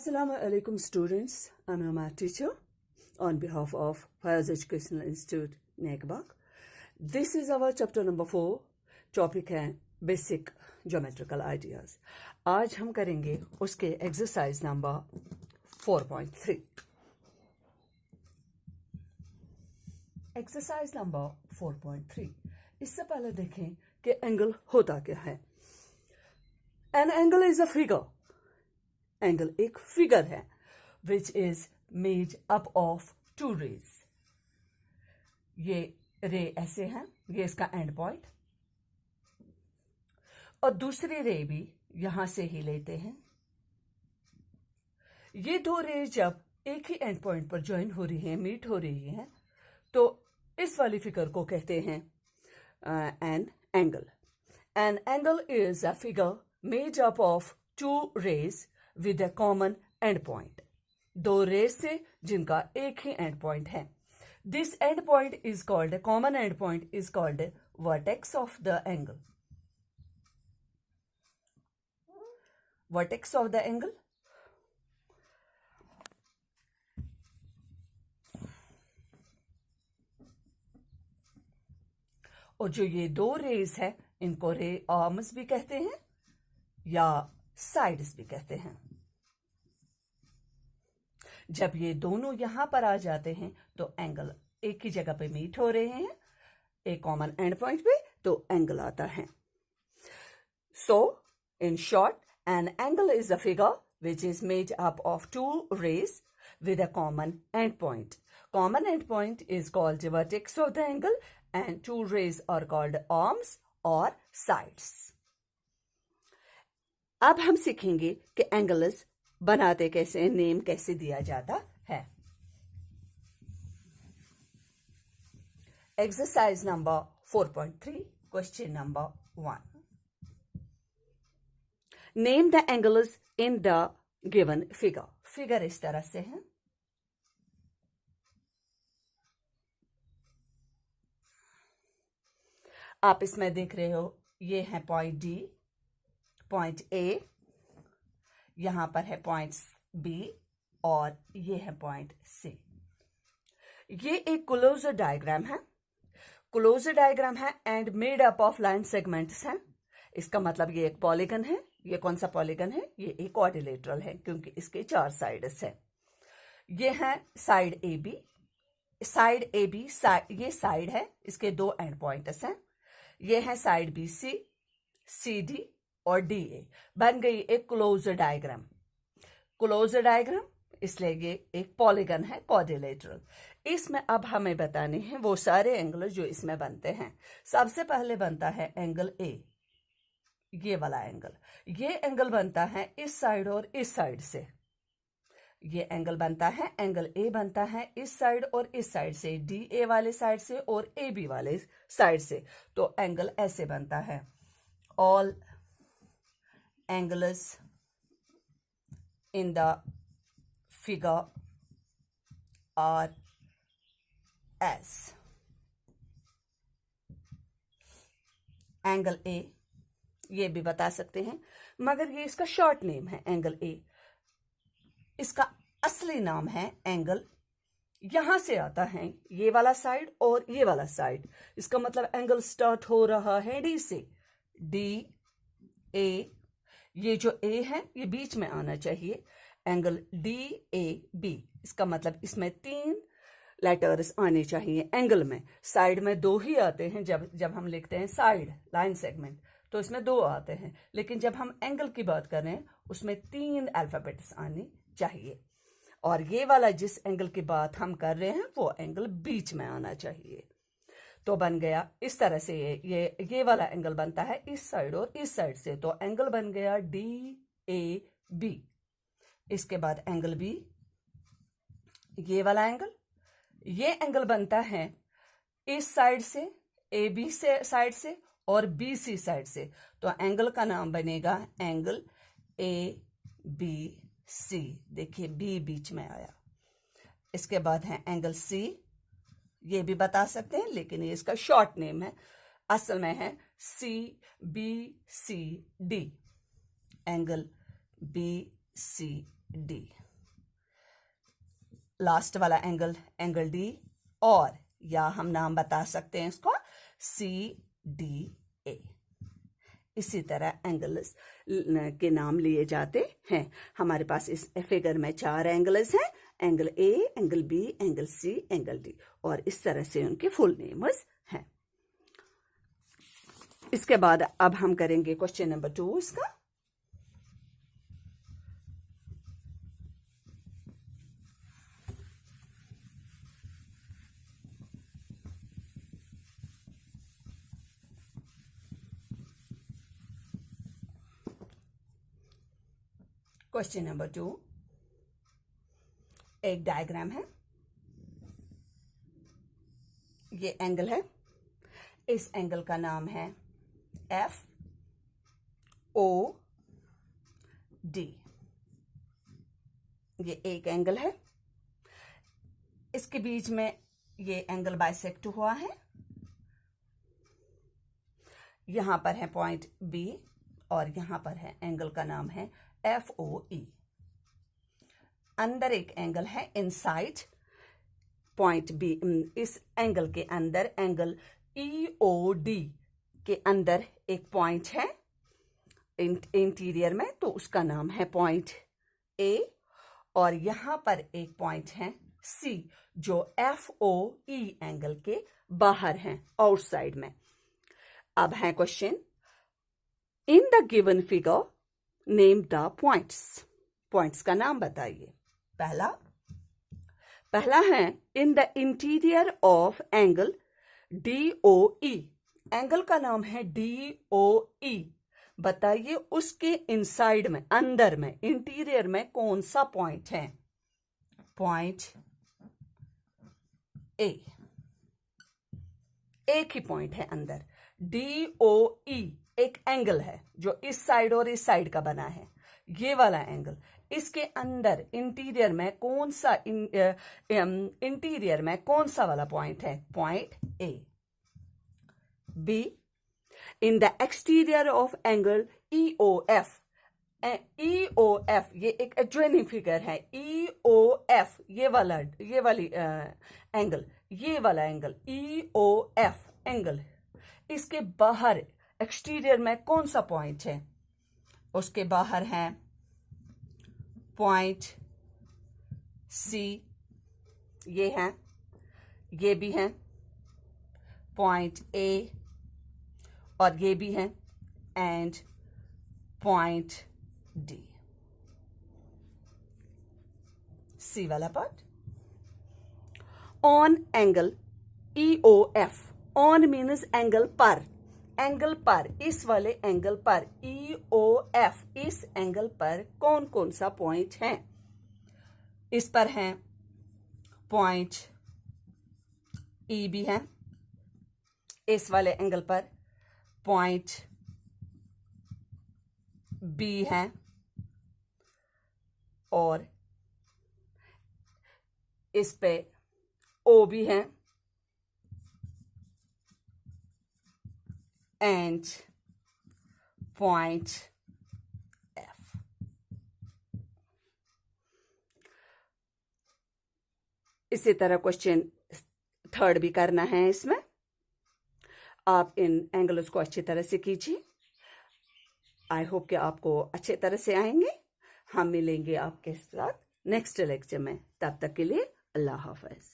Assalamu alaikum students, I'm your math teacher on behalf of Fayaz Educational Institute, Nekbak. This is our chapter number 4, topic है basic geometrical ideas. आज हम करेंगे उसके exercise number 4.3. Exercise number 4.3. इससे पहले देखें कि एंगल होता क्या है. An angle is a figure. Angle एक फिगर है which is made up of two rays. ये रे ऐसे है, ये इसका एंड पॉइंट, और दूसरी रे भी यहां से ही लेते हैं. ये दो रे जब एक ही एंड पॉइंट पर ज्वाइन हो रही हैं, मीट हो रही हैं, तो इस वाली फिगर को कहते हैं an angle. An angle is a figure made up of two rays with a common end point. दो रेज से जिनका एक ही एंड पॉइंट है. This end point is called, a common end point is called vertex of the angle. Vertex of the angle. और जो ये दो रेज है इनको रे आर्म्स भी कहते हैं या साइड्स भी कहते हैं. जब ये दोनों यहां पर आ जाते हैं तो एंगल एक ही जगह पे मीट हो रहे हैं, एक कॉमन एंड पॉइंट पे, तो एंगल आता है. So in short, an angle is a figure which is made up of two rays with a common end point. Common end point is called vertex of the angle and two rays are called arms और sides. अब हम सीखेंगे कि angles बनाते कैसे, name कैसे दिया जाता है. Exercise number 4.3, question number 1. Name the angles in the given figure. Figure इस तरह से है. आप इसमें देख रहे हो, ये है पॉइंट डी, पॉइंट ए, यहां पर है पॉइंट बी और ये है पॉइंट सी. ये एक क्लोजर डायग्राम है. क्लोजर डायग्राम है and made up of line segments है. इसका मतलब ये एक पॉलीगन है. ये कौन सा पॉलीगन है? ये एक क्वाड्रिलेटरल है क्योंकि इसके 4 साइड्स है. ये है side A B. Side A B, ये साइड है, इसके 2 एंड पॉइंट्स हैं. ये है side B C, C D और डी ए. बन गई एक क्लोजर डायग्राम. क्लोजर डायग्राम इसलिए ये एक पॉलीगन है, क्वाड्रिलेटरल. इसमें अब हमें बताने हैं वो सारे एंगल जो इसमें बनते हैं. सबसे पहले बनता है एंगल ए, ये वाला एंगल. ये एंगल बनता है इस साइड और इस साइड से. ये एंगल बनता है, एंगल ए बनता है इस साइड और इस साइड से, डी ए वाले साइड से और ए बी वाले साइड से. तो एंगल ऐसे बनता है. All angles in the figure are as. Angle A ये भी बता सकते हैं, मगर ये इसका शॉर्ट नेम है एंगल ए. इसका असली नाम है एंगल. यहां से आता है ये वाला साइड और ये वाला साइड. इसका मतलब एंगल स्टार्ट हो रहा है डी से. डी ए, ये जो ए है ये बीच में आना चाहिए. एंगल डी ए बी, इसका मतलब इसमें 3 लेटर्स आने चाहिए एंगल में. साइड में 2 ही आते हैं. जब हम लिखते हैं साइड लाइन सेगमेंट तो इसमें 2 आते हैं, लेकिन जब हम एंगल की बात कर रहे हैं उसमें 3 अल्फाबेट्स आने चाहिए. और ये वाला जिस एंगल की बात हम कर रहे हैं वो एंगल बीच में आना चाहिए. तो बन गया इस तरह से. ये वाला एंगल बनता है इस साइड और इस साइड से, तो एंगल बन गया डी ए बी. इसके बाद एंगल बी, ये वाला एंगल, ये एंगल बनता है इस साइड से, ए बी से साइड से और बी सी साइड से. तो एंगल का नाम बनेगा एंगल ए बी सी. देखिए बी बीच में आया. इसके बाद है एंगल सी. ये भी बता सकते हैं लेकिन ये इसका शॉर्ट नेम है. असल में है C B C D. Angle B C D. Last वाला एंगल एंगल डी, और या हम नाम बता सकते हैं इसको सी डी ए। इसी तरह एंगल्स के नाम लिए जाते हैं। हमारे पास इस फिगर में 4 एंगल्स हैं, angle A, angle B, angle C, angle D, और इस तरह से उनके फुल नेम्स हैं। इसके बाद अब हम करेंगे क्वेश्चन नंबर 2 इसका। क्वेश्चन नंबर 2, एक डायग्राम है, ये एंगल है, इस एंगल का नाम है एफ ओ डी। ये एक एंगल है, इसके बीच में ये एंगल बाइसेक्ट हुआ है। यहां पर है पॉइंट बी और यहां पर है एंगल का नाम है एफ ओ ई। अंदर एक एंगल है इनसाइड पॉइंट बी, इस एंगल के अंदर एंगल ई ओ डी के अंदर एक पॉइंट है इंटीरियर में, तो उसका नाम है पॉइंट ए, और यहां पर एक पॉइंट है सी जो एफ ओ ई एंगल के बाहर है, आउटसाइड में। अब है question, in the given figure name the points. Points का नाम बताइए। पहला है in the interior of angle D O E. Angle का नाम है डी ओ ई। बताइए उसके इनसाइड में, अंदर में, इंटीरियर में कौन सा पॉइंट है? पॉइंट ए। एक ही पॉइंट है अंदर। डी ओ ई एक एंगल है जो इस साइड और इस साइड का बना है, ये वाला एंगल। इसके अंदर इंटीरियर में कौन सा इंटीरियर में कौन सा वाला पॉइंट है? Point A. B, in the exterior of angle E O F. E O F ये एक एडजॉइनिंग फिगर है। ई ओ एफ ये वाली एंगल, ये वाला angle E O F angle, इसके बाहर एक्सटीरियर में कौन सा पॉइंट है? उसके बाहर है पॉइंट सी, ये है, ये भी है पॉइंट ए, और ये भी है, एंड पॉइंट डी। सी वाला part. On angle E O F. On means angle पर, एंगल पर, इस वाले एंगल पर ई ओ एफ, इस एंगल पर कौन कौन सा पॉइंट है? इस पर है पॉइंट ई भी है, इस वाले एंगल पर पॉइंट बी है, और इस पे ओ भी है, एंड पॉइंट एफ। इसी तरह क्वेश्चन 3 भी करना है। इसमें आप इन एंगल्स को अच्छी तरह से कीजिए। आई होप कि आपको अच्छे तरह से आएंगे। हम मिलेंगे आपके साथ नेक्स्ट लेक्चर में। तब तक के लिए अल्लाह हाफ़िज़।